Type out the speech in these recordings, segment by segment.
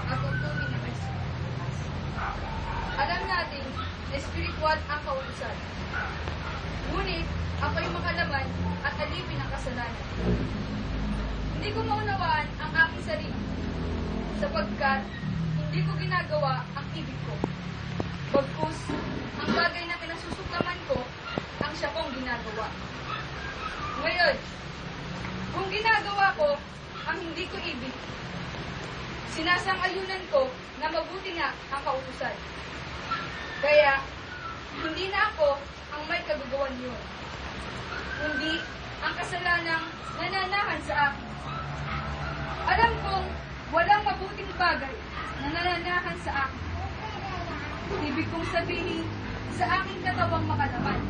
at tuntunin ng Kristo. Alam natin na espiritual ang kautusan. Ngunit ako'y makalaman at alipin ang kasalanan. Hindi ko maunawaan ang aking sarili, sapagkat hindi ko ginagawa ang ibig ko. Bagkus, ang bagay na kinasusuklaman ko, ang siya kong ginagawa. Ngayon, kung ginagawa ko ang hindi ko ibig, sinasang-ayunan ko na mabuti nga ang kautusan. Kaya, hindi na ako ang may kagagawan yun, kundi ang kasalanang nananahan sa akin. Alam kong walang mabuting bagay na nananahan sa akin. Ibig kong sabihin sa aking katawang makalaman.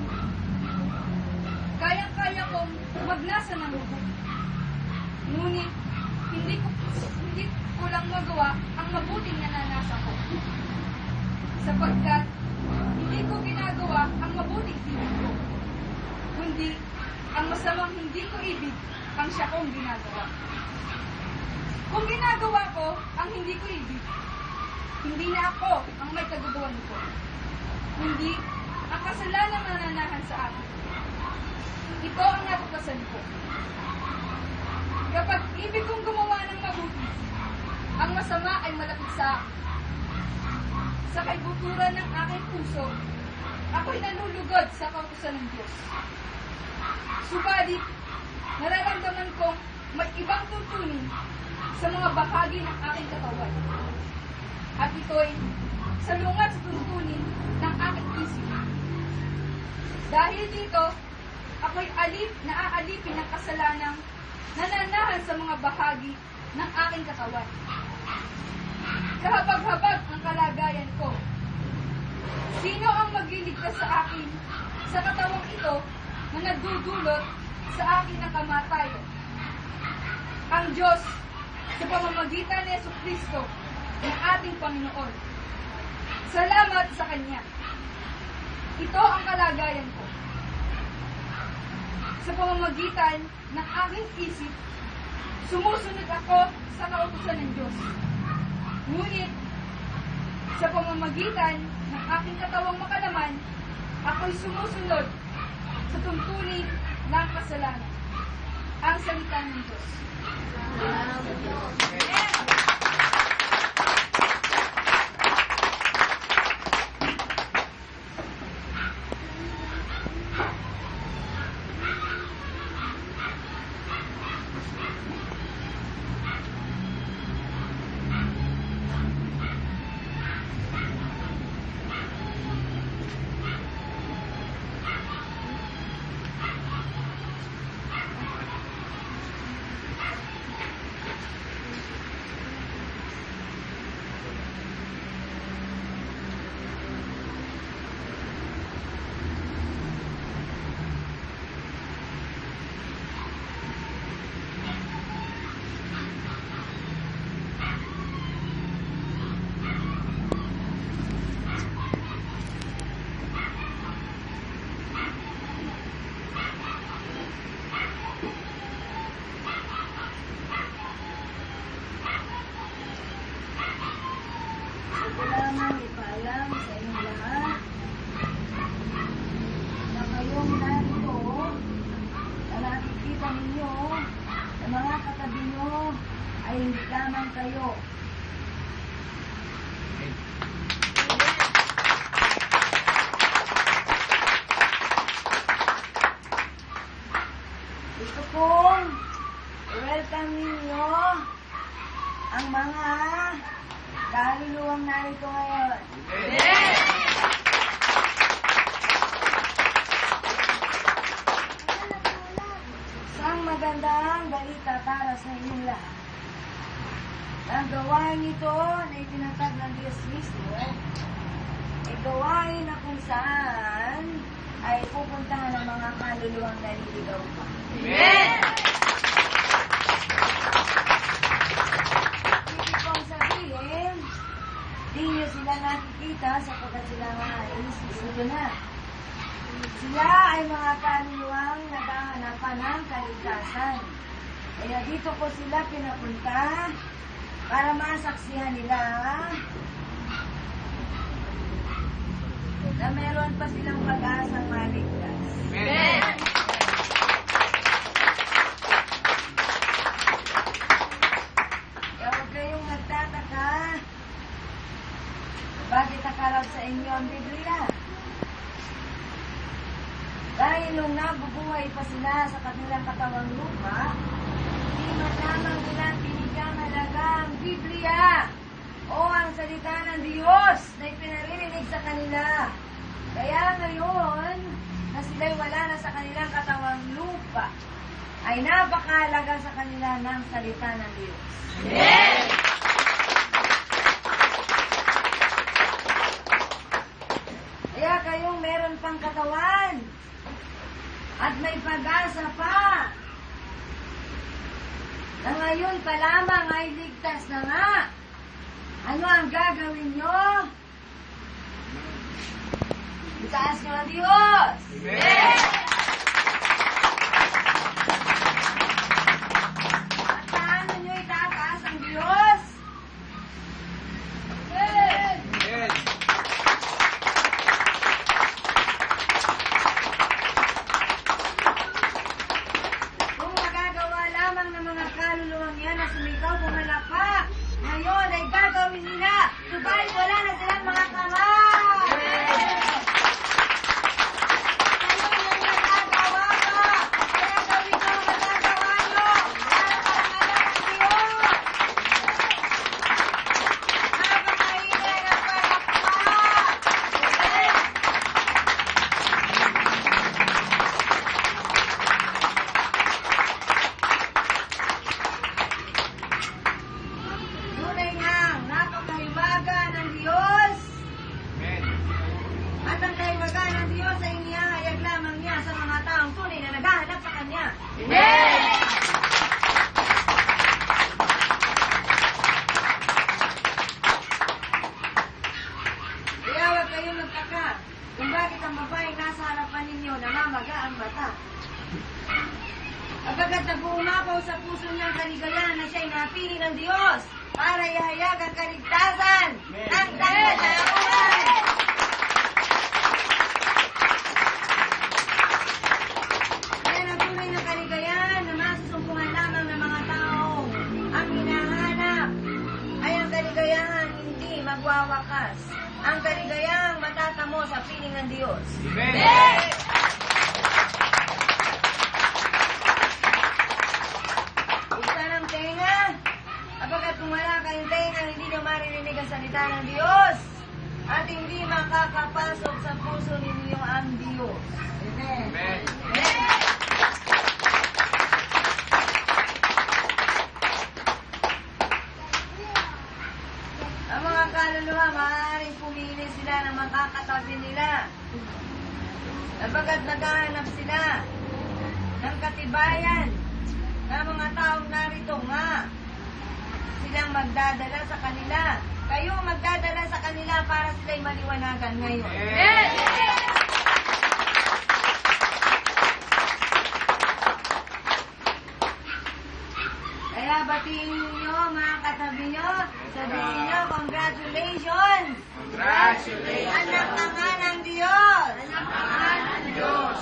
Kayang-kaya kong magnasa ng mabuti. Ngunit, hindi ko lang magawa ang mabuting nananasa ko. Sapagkat, hindi ko ginagawa ang mabuting ibig ko. Kundi, ang masamang hindi ko ibig ang siya kong ginagawa. Kung ginagawa ko ang hindi ko ibig, hindi na ako ang may kagagawan ko, kundi ang kasalanang nananahan sa akin. Ito ang natuklasan ko. Kapag ibig kong gumawa ng mabuti, ang masama ay malapit sa akin. Sa kaibuturan ng aking puso, ako'y nalulugod sa kautusan ng Diyos. Subalit, nararamdaman kong may ibang tuntunin sa mga bahagi ng aking katawan. At ito'y salungat sa tuntunin ng aking isip. Dahil dito, ako'y naaalipin ng kasalanang nananahan sa mga bahagi ng aking katawan. Kahabag-habag ang kalagayan ko. Sino ang magliligtas sa akin sa katawang ito na nagdudulot sa akin ng kamatayan? Ang Diyos sa pamamagitan ni Jesucristo ng ating Panginoon. Salamat sa Kanya. Ito ang kalagayan ko. Sa pamamagitan ng aking isip, sumusunod ako sa kautusan ng Diyos. Ngunit, sa pamamagitan ng aking katawang makalaman, ako'y sumusunod sa tuntunin ng kasalanan. Ang salita ng Diyos. Kailangan ipaalam sa inyong lahat na kayong narito na nakikita ninyo na mga katabi nyo ay hindi lamang kayo. Gusto kong i-welcome ninyo ang mga kaluluwang narito ngayon. Isang magandang balita para sa inyong lahat. Ang gawain ito na itinatag ng Diyos mismo ay gawain na kung saan ay pupuntahan ng mga kaluluwang naliligaw pa. Amen! Di nyo sila nakikita sapagkat sila nga ay isusunod na. Sila ay mga kaluluwang naghahanapan ng kaligtasan. Kaya dito ko sila pinapunta para masaksihan nila na meron pa silang pag-asang maligtas. Amen. Kaya huwag kayong nagtataka bakit nakalap sa inyo ang Biblia. Dahil nung nabubuhay pa sila sa kanilang katawang lupa, di man lamang nila binigyan halaga ang Biblia o ang salita ng Diyos na ipinaririnig sa kanila. Kaya ngayon, na sila'y wala na sa kanilang katawang lupa, ay napakahalaga sa kanila ng salita ng Diyos. Amen. Kaya kayong meron pang katawan at may pag-asa pa na ngayon pa lamang ay ligtas na nga. Ano ang gagawin nyo? Itaas nyo ang Diyos! Amen. At paano nyo itataas ang Diyos? Amen! Kung magagawa lamang ng mga kaluluwang yan na sumigaw pumalapak, ngayon ay gagawin nila, subalit wala na silang mga kamay! Ngayon ang nagagawa ka, kaya gawin ko ang magagawa nyo, para pangalan ng Diyos! Napakaingay ng palakpak! Tunay ngang napakahiwaga ng Diyos. At ang kahiwaga ng Diyos ay inihahayag lamang niya sa mga taong tunay na naghahanap sa Kanya. Amen. Kaya huwag kayong magtaka kung bakit ang babaeng nasa harapan ninyo namamaga ang mata. Agad nag-uumapaw sa puso niyang kaligayahan na siya'y napili ng Diyos para ihayag ang kaligtasan ng sangkatauhan. Yan ang tunay na kaligayahan na masusumpungan lamang ng mga taong ang hinahanap ay ang kaligayahan hindi magwawakas. Ang kaligayahang matatamo sa piling ng Diyos. Amen. Buksan ang tenga. Kapagkat kung wala kayong tenga, hindi nyo maririnig ang salita ng Diyos. At hindi makakapasok sa puso ninyo ang Diyos. Amen. Ang mga kaluluwa, maaaring pumili sila ng makakatabi nila. Kapagkat naghahanap sila ng katibayan ng mga taong narito nga, silang magdadala sa kanila. Kayo magdadala sa kanila para sila'y maliwanagan ngayon. Amen. Kaya batiin ninyo mga katabi nyo, sabihin nyo, congratulations! Congratulations. Anak na nga ng Diyos! Anak na nga ng Diyos.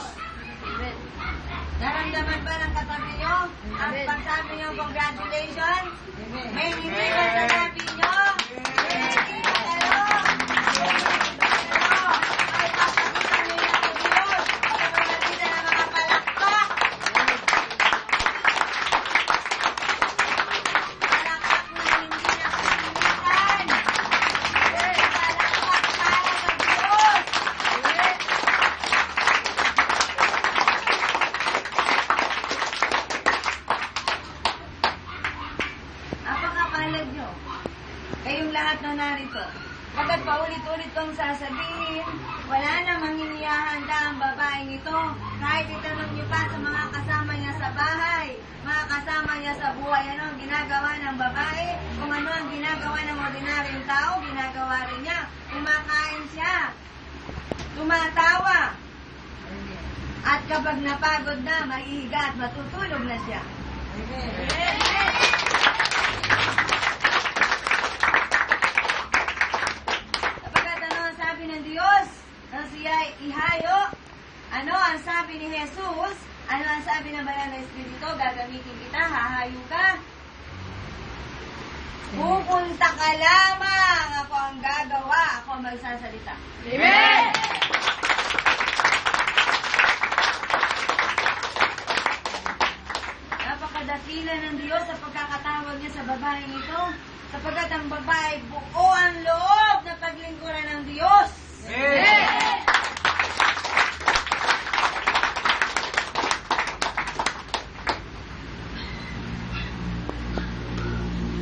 Naramdaman ba ng katabi nyo? Ang pagsabi nyo, congratulations? May hindi ba sa labi nyo? Hindi ba kayo? Ay, papakitan nyo yan sa Diyos. Pagkakalitan ng mga palakpak. Palakpak na hindi nakasinitan. Palakpak para sa Diyos. Napakapalad nyo. Kayong lahat na narito. Kapag paulit-ulit kong sasabihin, wala namang inihahanda ang babaeng ito. Kahit itanong niyo pa sa mga kasama niya sa bahay, mga kasama niya sa buhay, ano ang ginagawa ng babae, kung ano ang ginagawa ng ordinaryong tao, ginagawa rin niya. Kumakain siya, tumatawa, at kapag napagod na, maihiga at matutulog na siya. Pupunta ka lamang. Ako ang gagawa. Ako ang magsasalita. Amen! Napakadakila ng Diyos sa pagkakatawag niya sa babaeng ito. Sapagkat ang babae buo ang loob na paglingkuran ng Diyos. Amen!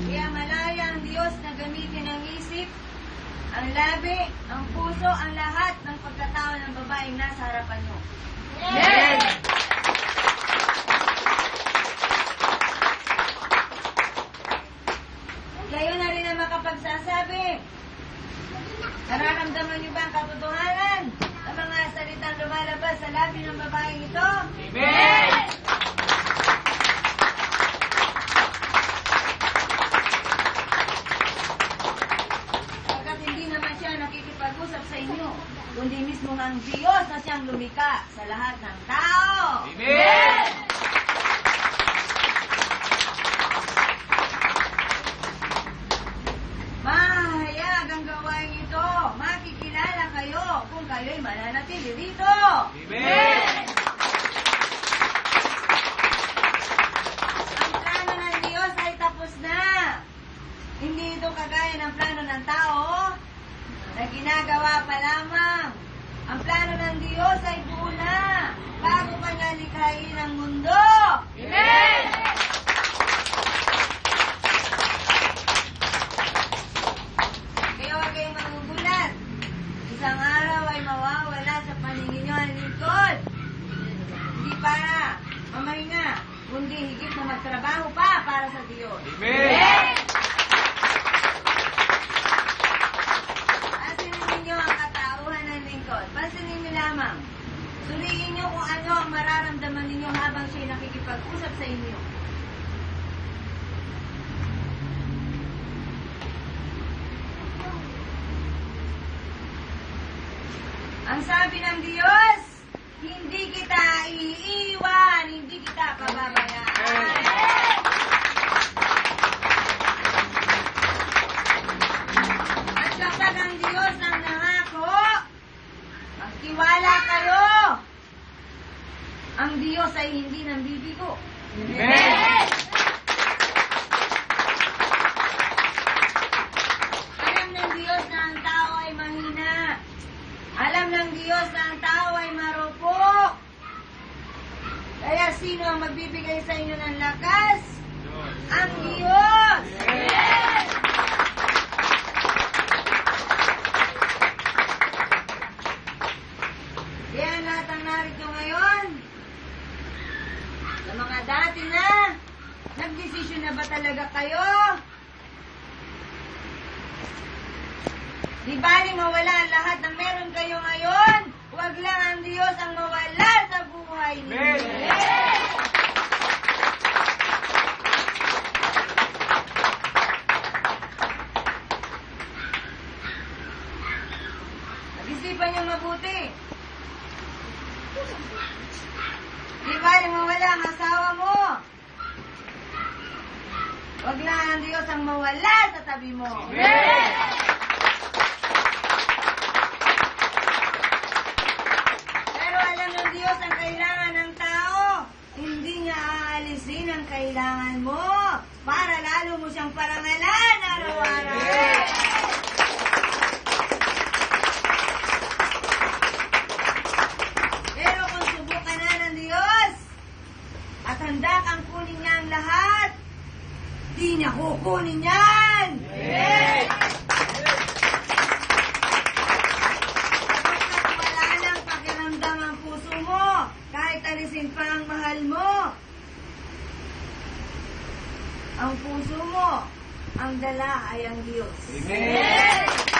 Kaya malaya ang Diyos na gamitin ang isip, ang labi, ang puso, ang lahat ng pagkatao ng babaeng nasa harapan mo. Amen! Kayo na rin ang makapagsasabi. Nararamdaman niyo ba ang katotohanan ng mga salitang lumalabas sa labi ng babaeng ito? Amen! Pagkat hindi naman siya nakikipag-usap sa inyo, kundi mismo ang Diyos na siyang lumika sa lahat ng tao. Amen! Mahayag ang gawain ito. Makikilala kayo kung kayo'y mananatili dito. Amen! Ang plano ng Diyos ay tapos na. Hindi ito kagaya ng plano ng tao na ginagawa pa lamang. Ang plano ng Diyos ay buo na bago pa niya likhain ang mundo. Amen! Kaya huwag kayong magugulat. Isang araw ay mawawala sa paningin niyo ang lingkod. Hindi para mamahinga, kundi higit na magtrabaho pa para sa Diyos. Amen! Pansinin ninyo ang katauhan ng lingkod. Pansinin niyo lamang. Suriin niyo kung ano ang mararamdaman ninyo habang siya'y nakikipag-usap sa inyo. Ang sabi ng Diyos, hindi kita iiwan, hindi kita pababayaan. At kapag ang Diyos ang nangako, magtiwala kayo. Ang Diyos ay hindi nambibigo. Amen! Alam ng Diyos na ang tao ay mahina. Alam ng Diyos na ang tao ay marupok. Kaya sino ang magbibigay sa inyo ng lakas? Ang Diyos! Amen! Kaya lahat ang narito ngayon, sa mga dati na, nagdesisyon na ba talaga kayo? Di bali mawala ang lahat ng meron kayo ngayon, huwag lang ang Diyos ang mawala sa buhay ninyo. Amen! Pag-isipan niyo mabuti. Di bali mawala ang asawa mo. Huwag lang ang Diyos ang mawala sa tabi mo. Amen! Pero alam ng Diyos ang kailangan ng tao. Hindi niya aalisin ang kailangan mo para lalo mo siyang parangalan araw-araw. Pero kung subukan na ng Diyos at handa kang kunin niya ang lahat, di niya kukunin yan. Amen! Sapagkat wala nang pakiramdam ang puso mo, kahit alisin pa ang mahal mo. Ang puso mo, ang dala ay ang Diyos. Amen!